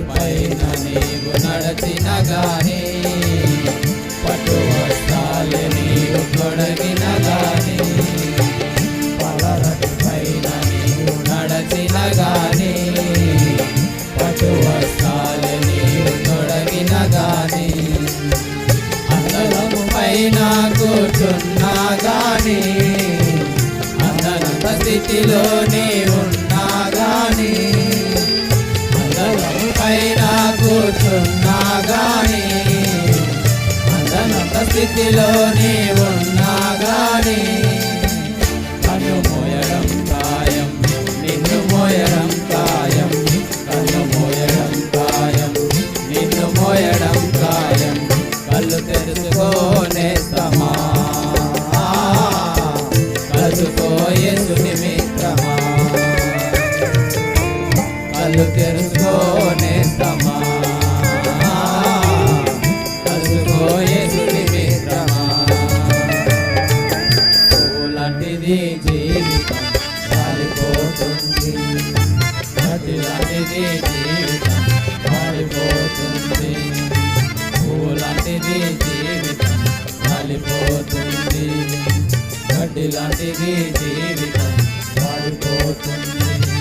పైన నీవు నడచిన గాని పట్టు వస్త్రాలు నీవు తొడగిన గాని పలరటి పైన నీవు నడచిన గాని పట్టు వస్త్రాలు నీవు తొడగిన గాని అందరము పైన కూర్చున్నా గాని అందనంత స్థితిలో నీవున్నా గాని అందరము పైన కూర్చున్నా గాని అందనంత స్థితిలో నీవున్నా గాని కన్ను మోయడం ఖాయం నిన్ను మోయడం ఖాయం కన్ను మోయడం ఖాయం నిన్ను మోయడం ఖాయం కళ్ళు తెరుచుకోనేస్తమా కలుసుకో యేసుని మిత్రమా కళ్ళు తెరుచుకోనేస్తమా కలుసుకో యేసుని మిత్రమా పూలాంటిది జీవితం మారిపోతుంది గడ్డిలాంటిది జీవితం మారిపోతుంది పూలాంటిది జీవితం మారిపోతుంది గడ్డిలాంటిది జీవితం మారిపోతుంది